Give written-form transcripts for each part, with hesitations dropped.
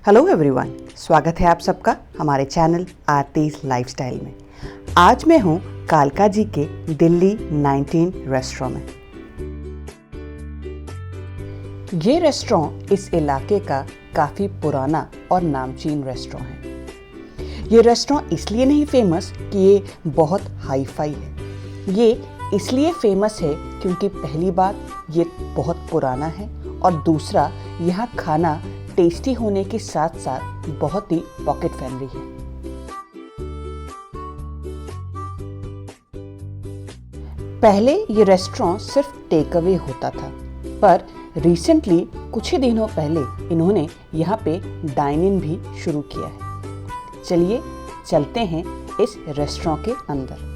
Hello everyone, स्वागत है आप सबका हमारे चैनल आरतीज लाइफस्टाइल में। आज मैं हूँ कालका जी के दिल्ली 19 रेस्टोरेंट में। ये रेस्टोरेंट इस इलाके का काफ़ी पुराना और नामचीन रेस्टोरेंट है। ये रेस्टोरेंट इसलिए नहीं फेमस कि ये बहुत हाई फाई है। ये इसलिए फेमस है क्योंकि पहली बात ये बहुत पुराना है और दूसरा यहाँ खाना टेस्टी होने के साथ साथ बहुत ही पॉकेट फ्रेंडली है। पहले ये रेस्टोरेंट सिर्फ टेक अवे होता था, पर रिसेंटली कुछ ही दिनों पहले इन्होंने यहाँ पे डाइन इन भी शुरू किया है। चलिए चलते हैं इस रेस्टोरेंट के अंदर।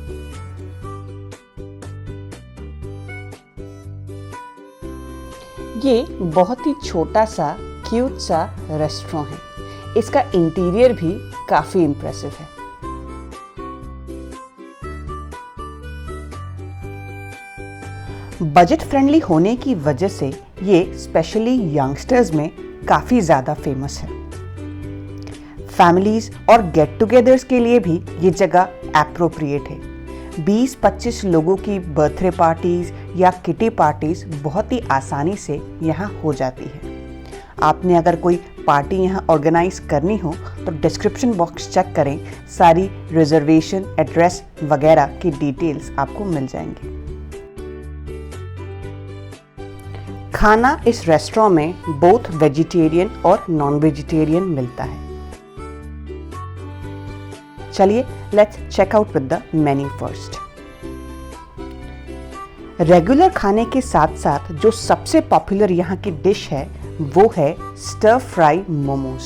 ये बहुत ही छोटा सा क्यूट सा रेस्टोरेंट है। इसका इंटीरियर भी काफी इम्प्रेसिव है। बजट फ्रेंडली होने की वजह से ये स्पेशली यंगस्टर्स में काफी ज्यादा फेमस है। फैमिलीज और गेट टुगेदर्स के लिए भी ये जगह एप्रोप्रिएट है। 20-25 लोगों की बर्थडे पार्टीज या किटी पार्टीज बहुत ही आसानी से यहाँ हो जाती है। आपने अगर कोई पार्टी यहाँ ऑर्गेनाइज करनी हो तो डिस्क्रिप्शन बॉक्स चेक करें, सारी रिजर्वेशन, एड्रेस वगैरह की डिटेल्स आपको मिल जाएंगी। खाना इस रेस्टोरेंट में बोथ वेजिटेरियन और नॉन वेजिटेरियन मिलता है। चलिए let's check out with the menu first. Regular खाने के साथ साथ जो सबसे पॉपुलर यहाँ की डिश है वो है stir fry momos.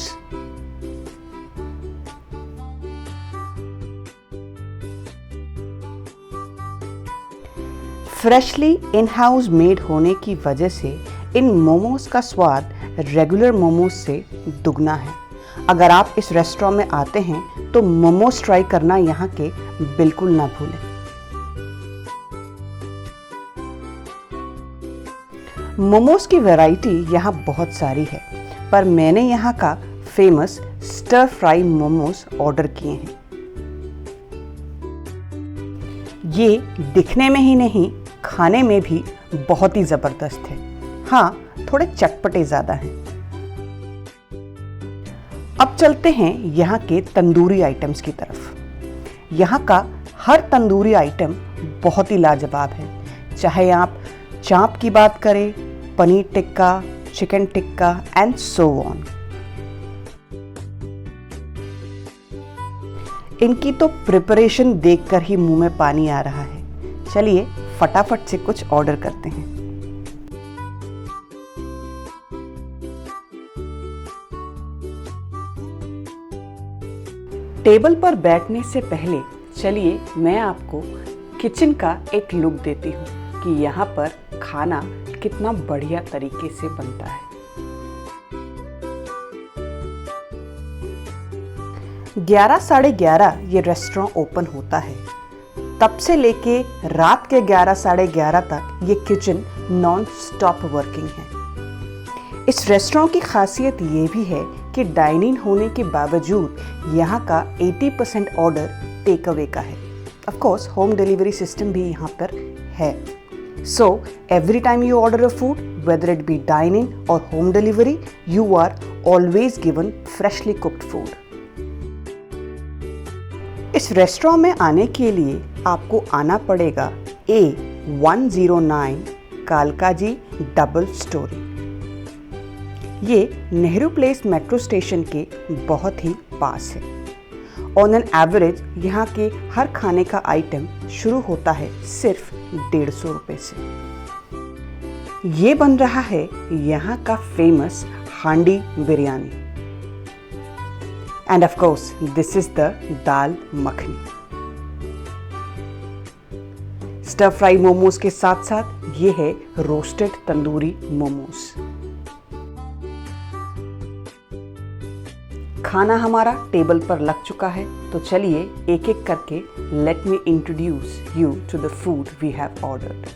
Freshly in house made होने की वजह से इन मोमोज का स्वाद रेगुलर मोमोज से दुगना है। अगर आप इस रेस्टोरेंट में आते हैं तो मोमोज ट्राई करना यहाँ के बिल्कुल ना भूलें। मोमोज की वैरायटी यहाँ बहुत सारी है, पर मैंने यहाँ का famous stir fry momos order किए हैं। ये दिखने में ही नहीं, खाने में भी बहुत ही जबरदस्त है। हाँ, थोड़े चटपटे ज्यादा हैं। अब चलते हैं यहाँ के तंदूरी आइटम्स की तरफ। यहाँ का हर तंदूरी आइटम बहुत ही लाजवाब है। चाहे आप चाप की बात करें, paneer tikka, chicken tikka and so on. इनकी तो प्रिपरेशन देखकर ही मुंह में पानी आ रहा है। चलिए फटाफट से कुछ ऑर्डर करते हैं। टेबल पर बैठने से पहले चलिए मैं आपको किचन का एक लुक देती हूँ कि यहाँ पर खाना कितना बढ़िया तरीके से बनता है। 11 साढ़े 11 ये रेस्टोरेंट ओपन होता है। तब से लेके रात के 11 साढ़े 11 तक ये किचन नॉन स्टॉप वर्किंग है। इस रेस्टोरेंट की खासियत ये भी है कि डाइन इन होने के बावजूद यहाँ का 80% ऑर्डर टेक अवे का है। Of course home delivery system भी यहाँ पर है। So every time you order a food, whether it be dine-in or home delivery, you are always given freshly cooked food. इस रेस्टोरेंट में आने के लिए आपको आना पड़ेगा A109 कालका जी डबल स्टोरी। ये नेहरू प्लेस मेट्रो स्टेशन के बहुत ही पास है। ऑन एन एवरेज यहाँ के हर खाने का आइटम शुरू होता है सिर्फ 150 रुपए से। ये बन रहा है यहाँ का famous handi biryani and of course this is the dal makhani. Stir fry momos के साथ साथ ये है रोस्टेड तंदूरी मोमोज। खाना हमारा टेबल पर लग चुका है, तो चलिए एक एक करके let me introduce you to the food we have ordered.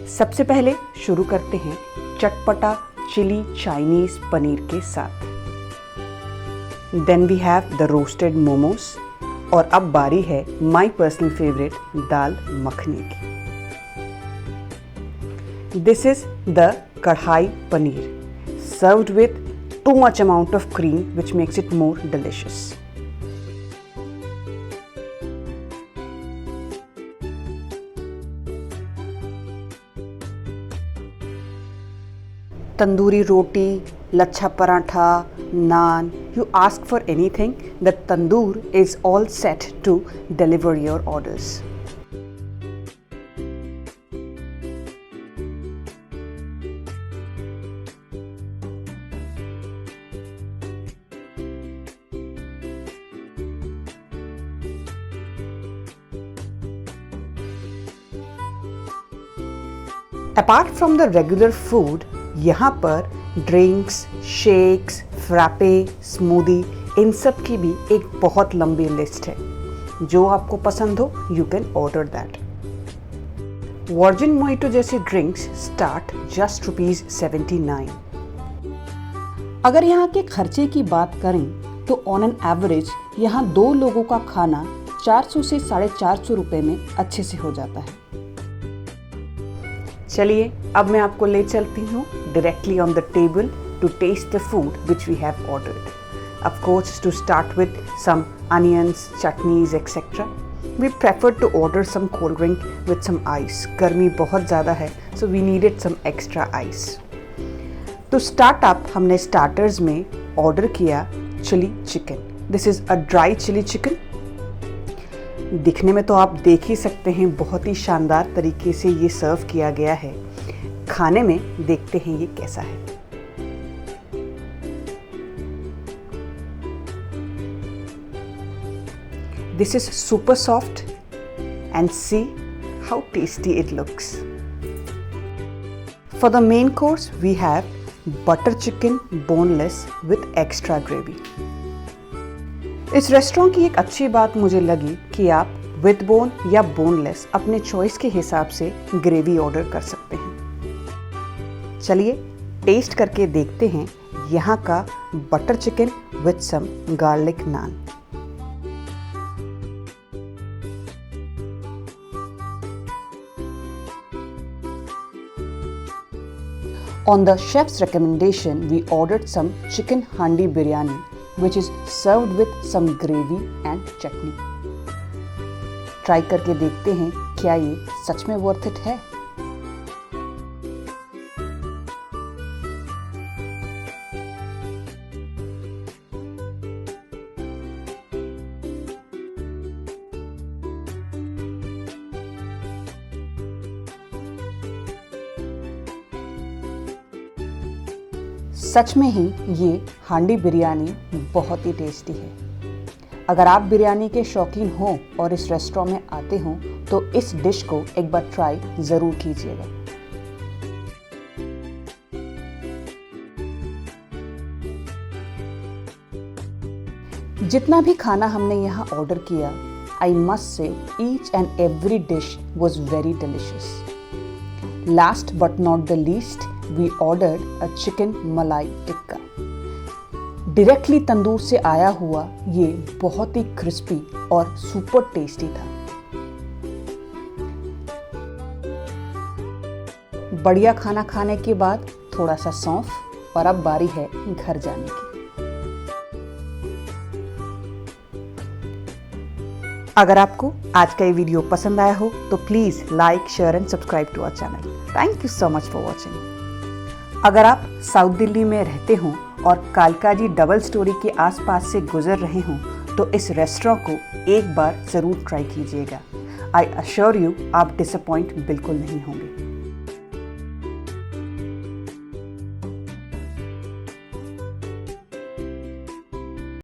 सबसे पहले शुरू करते हैं चटपटा चिली चाइनीज पनीर के साथ। Then we have the roasted momos और अब बारी है my personal favourite dal makhani की। This is the kadhai paneer served with too much amount of cream which makes it more delicious. Tandoori roti, lachha paratha, naan, you ask for anything, the tandoor is all set to deliver your orders. Apart from the regular food, यहाँ पर drinks, shakes, frappe, smoothie, इन सब की भी एक बहुत लंबी list है। जो आपको पसंद हो you can order that. Virgin mojito जैसे ड्रिंक्स स्टार्ट जस्ट ₹79। अगर यहाँ के खर्चे की बात करें तो ऑन एन एवरेज यहाँ 2 लोगों का खाना 400 से 450 रुपये में अच्छे से हो जाता है। चलिए अब मैं आपको ले चलती हूँ directly on the table to taste the food which we have ordered. Of course to start with some onions, chutneys etcetera. We prefer to order some cold drink with some ice. गर्मी बहुत ज़्यादा है so we needed some extra ice. To start up हमने starters में order किया chilli chicken. This is a dry chilli chicken. दिखने में तो आप देख ही सकते हैं बहुत ही शानदार तरीके से ये सर्व किया गया है। खाने में देखते हैं ये कैसा है। This is super soft and see how tasty it looks. For the main course we have butter chicken boneless with extra gravy. इस रेस्टोरेंट की एक अच्छी बात मुझे लगी कि आप विद बोन या बोनलेस अपने चॉइस के हिसाब से ग्रेवी ऑर्डर कर सकते हैं। चलिए टेस्ट करके देखते हैं यहाँ का butter chicken with some garlic naan. On the chef's recommendation, we ordered some chicken handi biryani which is served with some gravy and chutney. Try करके देखते हैं क्या ये सच में वर्थ इट है। सच में ही ये हांडी बिरयानी बहुत ही टेस्टी है। अगर आप बिरयानी के शौकीन हो और इस रेस्टोरेंट में आते हो तो इस डिश को एक बार ट्राई ज़रूर कीजिएगा। जितना भी खाना हमने यहाँ ऑर्डर किया, I must say each and every dish was very delicious. Last but not the least, we ordered a chicken malai tikka. Directly tandoor से आया हुआ ये बहुत ही क्रिस्पी और सुपर टेस्टी था। बढ़िया खाना खाने के बाद थोड़ा सा सौंफ और अब बारी है घर जाने की। अगर आपको आज का ये वीडियो पसंद आया हो तो please like, share and subscribe to our channel. Thank you so much for watching. अगर आप साउथ दिल्ली में रहते हों और कालकाजी डबल स्टोरी के आसपास से गुजर रहे हों तो इस रेस्टोरेंट को एक बार ज़रूर ट्राई कीजिएगा। आई अश्योर यू आप डिसअपॉइंट बिल्कुल नहीं होंगे।